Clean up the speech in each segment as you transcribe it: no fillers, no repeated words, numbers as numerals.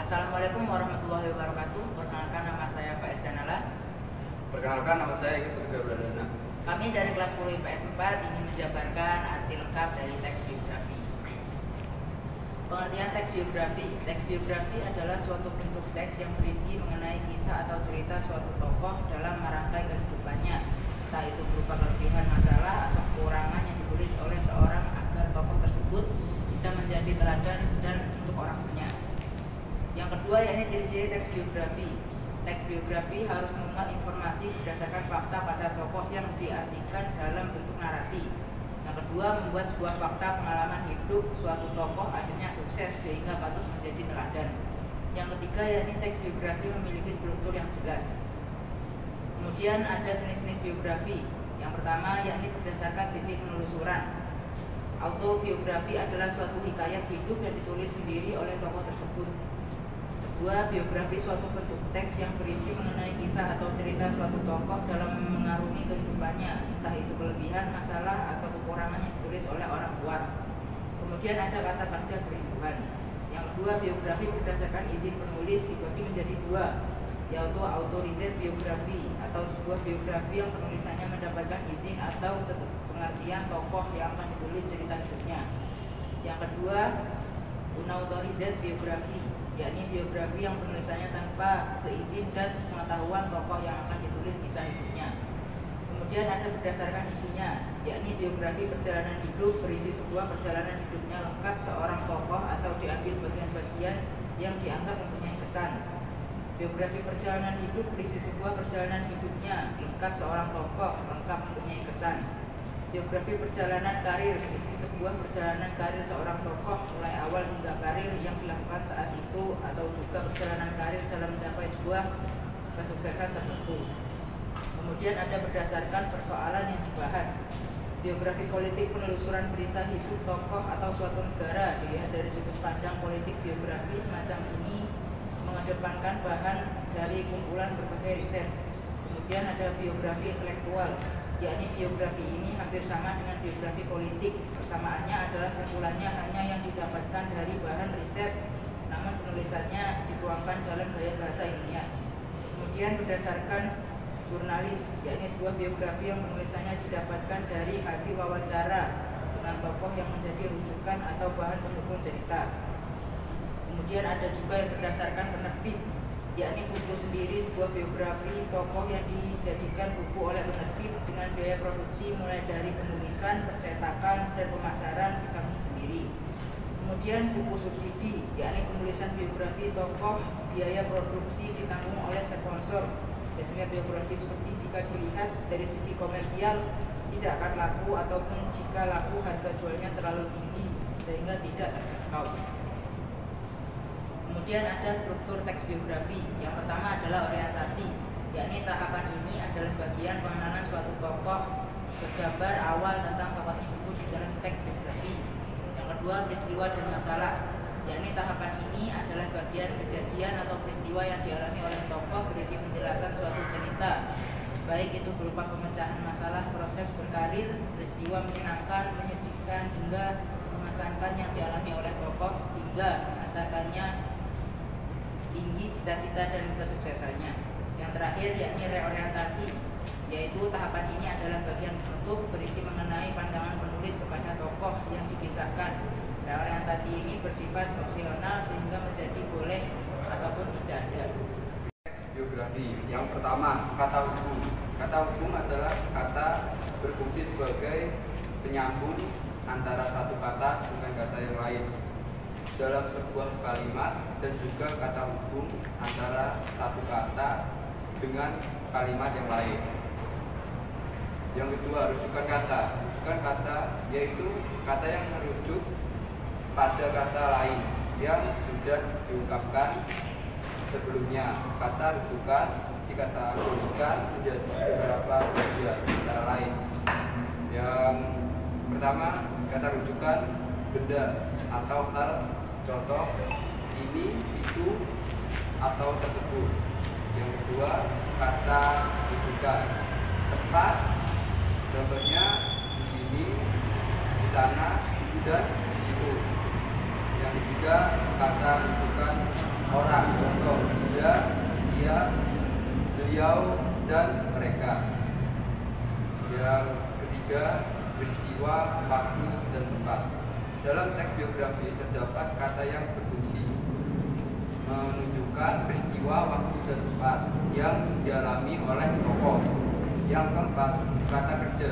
Assalamualaikum warahmatullahi wabarakatuh. Perkenalkan, nama saya Faiz Danala. Perkenalkan, nama saya Egi Turga Bradana. Kami dari kelas 10 IPS 4 ingin menjabarkan arti lengkap dari teks biografi. Pengertian teks biografi. Teks biografi adalah suatu bentuk teks yang berisi mengenai kisah atau cerita suatu tokoh dalam merangkai kehidupannya, entah itu berupa kelebihan, masalah, atau kekurangan yang ditulis oleh seorang agar tokoh tersebut bisa menjadi teladan dan untuk orang lainnya. Yang kedua, yakni ciri-ciri teks biografi. Teks biografi harus memuat informasi berdasarkan fakta pada tokoh yang diartikan dalam bentuk narasi. Yang kedua, membuat sebuah fakta pengalaman hidup suatu tokoh akhirnya sukses sehingga patut menjadi teladan. Yang ketiga, yakni teks biografi memiliki struktur yang jelas. Kemudian ada jenis-jenis biografi. Yang pertama, yakni berdasarkan sisi penelusuran. Autobiografi adalah suatu hikayat hidup yang ditulis sendiri oleh tokoh tersebut. Kedua, biografi suatu bentuk teks yang berisi mengenai kisah atau cerita suatu tokoh dalam mengarungi kehidupannya, entah itu kelebihan, masalah, atau kekurangan yang ditulis oleh orang luar. Kemudian ada kata kerja kehidupan. Yang kedua, biografi berdasarkan izin penulis dibagi menjadi dua, yaitu authorized biografi atau sebuah biografi yang penulisannya mendapatkan izin atau pengertian tokoh yang akan ditulis cerita hidupnya. Yang kedua, unauthorized biografi, yakni biografi yang penulisannya tanpa seizin dan sepengetahuan tokoh yang akan ditulis kisah hidupnya. Kemudian ada berdasarkan isinya, yakni biografi perjalanan hidup berisi sebuah perjalanan hidupnya lengkap seorang tokoh atau diambil bagian-bagian yang dianggap mempunyai kesan. Biografi perjalanan hidup berisi sebuah perjalanan hidupnya lengkap seorang tokoh lengkap mempunyai kesan. Biografi perjalanan karir berisi sebuah perjalanan karir seorang tokoh mulai awal hingga karir yang dilakukan saat itu atau juga perjalanan karir dalam mencapai sebuah kesuksesan tertentu. Kemudian ada berdasarkan persoalan yang dibahas. Biografi politik penelusuran berita hidup tokoh atau suatu negara dilihat dari sudut pandang politik. Biografi semacam ini mengedepankan bahan dari kumpulan berbagai riset. Kemudian ada biografi intelektual, yakni biografi ini hampir sama dengan biografi politik. Persamaannya adalah kumpulannya hanya yang didapatkan dari bahan riset, namun penulisannya dituangkan dalam gaya bahasa ilmiah. Kemudian berdasarkan jurnalis, yakni sebuah biografi yang penulisannya didapatkan dari hasil wawancara dengan tokoh yang menjadi rujukan atau bahan pendukung cerita. Kemudian ada juga yang berdasarkan penerbit, yakni buku sendiri, sebuah biografi tokoh yang dijadikan buku oleh penerbit dengan biaya produksi mulai dari penulisan, percetakan, dan pemasaran ditanggung sendiri. Kemudian buku subsidi, yakni penulisan biografi tokoh, biaya produksi ditanggung oleh sponsor. Biasanya biografi seperti jika dilihat dari segi komersial tidak akan laku, ataupun jika laku harga jualnya terlalu tinggi sehingga tidak terjangkau. Kemudian ada struktur teks biografi. Yang pertama adalah orientasi, yakni tahapan ini adalah bagian pengenalan suatu tokoh, bergambar awal tentang tokoh tersebut di dalam teks biografi. Yang kedua, peristiwa dan masalah, yakni tahapan ini adalah bagian kejadian atau peristiwa yang dialami oleh tokoh berisi penjelasan suatu cerita, baik itu berupa pemecahan masalah, proses berkarir, peristiwa menyenangkan, menyedihkan, hingga mengesankan yang dialami oleh tokoh, hingga mengantarkannya tinggi cita-cita dan kesuksesannya. Yang terakhir yakni reorientasi, yaitu tahapan ini adalah bagian penutup berisi mengenai pandangan penulis kepada tokoh yang dikisahkan. Reorientasi ini bersifat opsional sehingga menjadi boleh ataupun tidak ada. Teks biografi. Yang pertama, kata hukum. Kata hukum adalah kata berfungsi sebagai penyambung antara satu kata dengan kata yang lain dalam sebuah kalimat, dan juga kata hukum antara satu kata dengan kalimat yang lain. Yang kedua, rujukan kata. Rujukan kata yaitu kata yang merujuk pada kata lain yang sudah diungkapkan sebelumnya. Kata rujukan dikategorikan menjadi beberapa bagian antara lain. Yang pertama, kata rujukan benda atau hal, contoh ini, itu, atau tersebut. Yang kedua, kata rujukan tempat, contohnya di sini, di sana, dan di situ. Yang ketiga, kata rujukan orang, contoh dia, beliau, dan mereka. Yang ketiga, peristiwa, waktu, dan tempat. Dalam teks biografi terdapat kata yang berfungsi menunjukkan peristiwa, waktu, dan tempat yang dialami oleh tokoh. Yang keempat, kata kerja.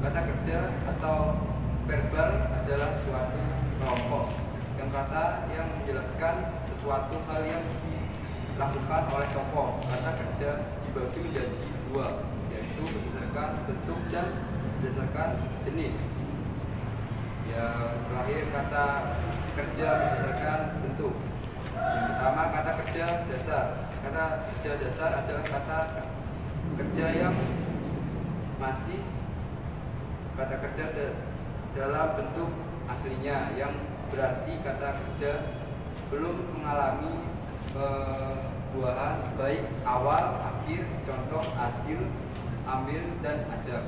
Kata kerja atau verbal adalah suatu kelompok yang kata yang menjelaskan sesuatu hal yang dilakukan oleh tokoh. Kata kerja dibagi menjadi dua, yaitu berdasarkan bentuk dan berdasarkan jenis. Yang terakhir, kata kerja berdasarkan bentuk. Yang pertama, kata kerja dasar. Kata kerja dasar adalah kata kerja yang masih kata kerja dalam bentuk aslinya, yang berarti kata kerja belum mengalami pembuahan baik awal, akhir, contoh, adil, ambil, dan ajak.